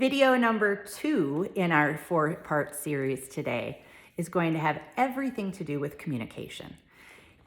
Video number 2 in our 4-part series today is going to have everything to do with communication.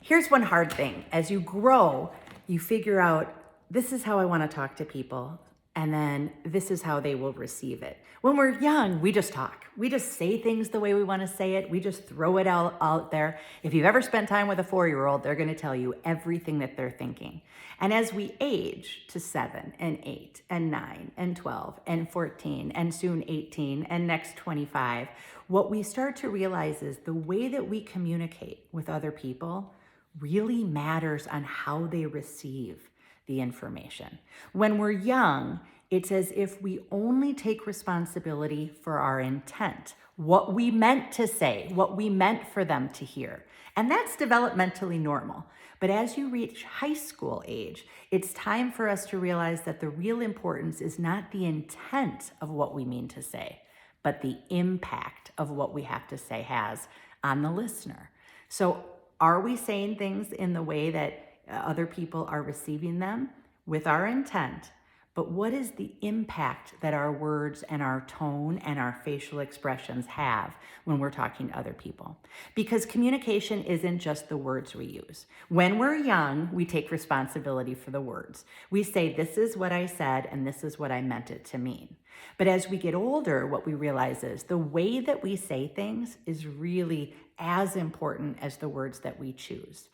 Here's one hard thing. As you grow, you figure out this is how I want to talk to people, and then this is how they will receive it. When we're young, we just talk. We just say things the way we want to say it. We just throw it out there. If you've ever spent time with a 4-year-old, they're going to tell you everything that they're thinking. And as we age to 7 and 8 and 9 and 12 and 14 and soon 18 and next 25, what we start to realize is the way that we communicate with other people really matters on how they receive the information. When we're young, it's as if we only take responsibility for our intent, what we meant to say, what we meant for them to hear. And that's developmentally normal. But as you reach high school age, it's time for us to realize that the real importance is not the intent of what we mean to say, but the impact of what we have to say has on the listener. So are we saying things in the way that other people are receiving them with our intent? But what is the impact that our words and our tone and our facial expressions have when we're talking to other people? Because communication isn't just the words we use. When we're young, we take responsibility for the words. We say, this is what I said and this is what I meant it to mean. But as we get older, what we realize is the way that we say things is really as important as the words that we choose.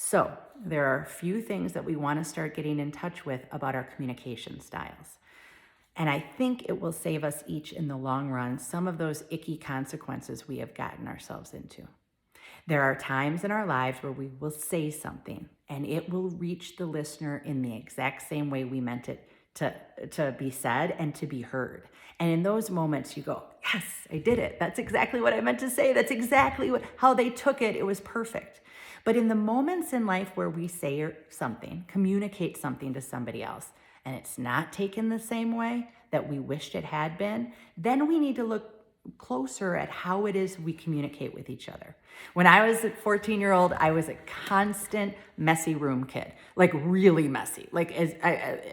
So there are a few things that we want to start getting in touch with about our communication styles. And I think it will save us each in the long run some of those icky consequences we have gotten ourselves into. There are times in our lives where we will say something and it will reach the listener in the exact same way we meant it to be said and to be heard. And in those moments you go, yes, I did it. That's exactly what I meant to say. That's exactly how they took it. It was perfect. But in the moments in life where we say something, communicate something to somebody else, and it's not taken the same way that we wished it had been, then we need to look closer at how it is we communicate with each other. When I was a 14-year-old, I was a constant messy room kid, like really messy.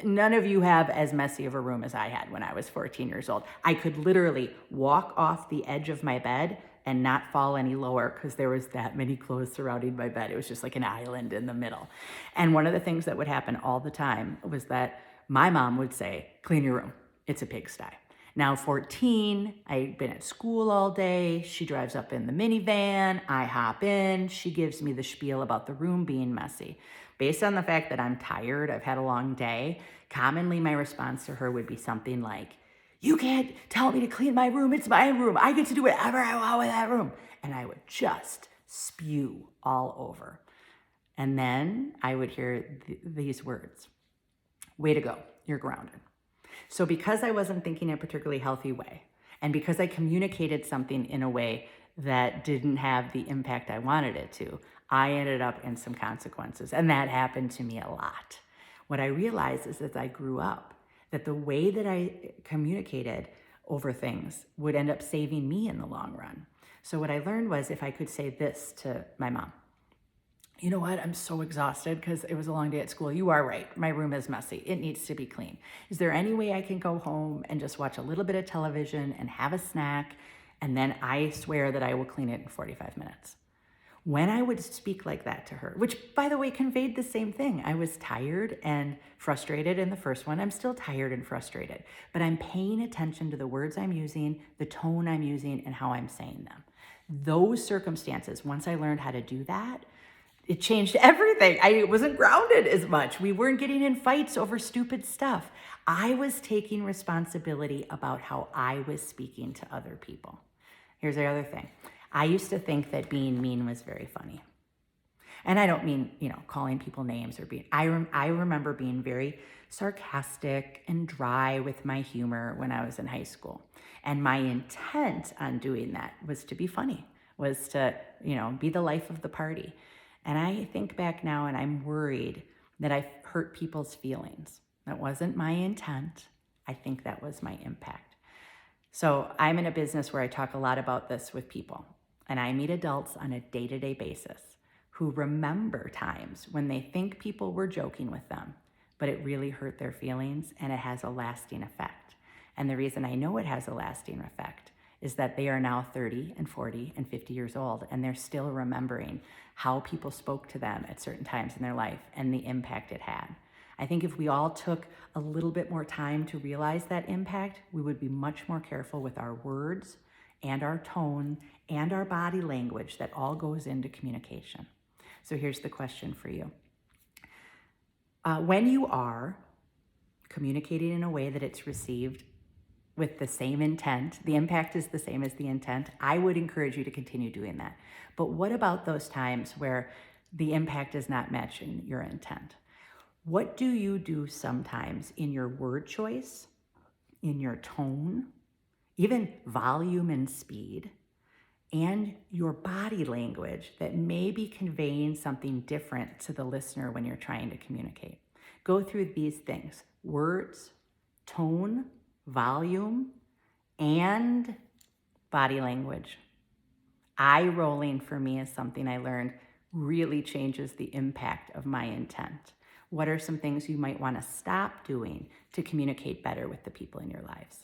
None of you have as messy of a room as I had when I was 14 years old. I could literally walk off the edge of my bed and not fall any lower because there was that many clothes surrounding my bed. It was just like an island in the middle. And one of the things that would happen all the time was that my mom would say, clean your room, it's a pigsty. Now 14, I'd been at school all day. She drives up in the minivan, I hop in, she gives me the spiel about the room being messy. Based on the fact that I'm tired, I've had a long day, commonly my response to her would be something like, you can't tell me to clean my room. It's my room. I get to do whatever I want with that room. And I would just spew all over. And then I would hear these words, way to go, you're grounded. So because I wasn't thinking in a particularly healthy way, and because I communicated something in a way that didn't have the impact I wanted it to, I ended up in some consequences. And that happened to me a lot. What I realized is as I grew up, that the way that I communicated over things would end up saving me in the long run. So what I learned was if I could say this to my mom, you know what, I'm so exhausted because it was a long day at school. You are right, my room is messy. It needs to be clean. Is there any way I can go home and just watch a little bit of television and have a snack, and then I swear that I will clean it in 45 minutes? When I would speak like that to her, which by the way conveyed the same thing. I was tired and frustrated in the first one. I'm still tired and frustrated, but I'm paying attention to the words I'm using, the tone I'm using, and how I'm saying them. Those circumstances, once I learned how to do that, it changed everything. I wasn't grounded as much. We weren't getting in fights over stupid stuff. I was taking responsibility about how I was speaking to other people. Here's the other thing. I used to think that being mean was very funny. And I don't mean, calling people names or being, I remember being very sarcastic and dry with my humor when I was in high school. And my intent on doing that was to be funny, was to, be the life of the party. And I think back now and I'm worried that I hurt people's feelings. That wasn't my intent. I think that was my impact. So I'm in a business where I talk a lot about this with people. And I meet adults on a day-to-day basis who remember times when they think people were joking with them, but it really hurt their feelings and it has a lasting effect. And the reason I know it has a lasting effect is that they are now 30 and 40 and 50 years old, and they're still remembering how people spoke to them at certain times in their life and the impact it had. I think if we all took a little bit more time to realize that impact, we would be much more careful with our words and our tone and our body language that all goes into communication. So here's the question for you. When you are communicating in a way that it's received with the same intent, the impact is the same as the intent, I would encourage you to continue doing that. But what about those times where the impact is not matching your intent? What do you do sometimes in your word choice, in your tone, even volume and speed, and your body language that may be conveying something different to the listener when you're trying to communicate? Go through these things: words, tone, volume, and body language. Eye rolling for me is something I learned really changes the impact of my intent. What are some things you might want to stop doing to communicate better with the people in your lives?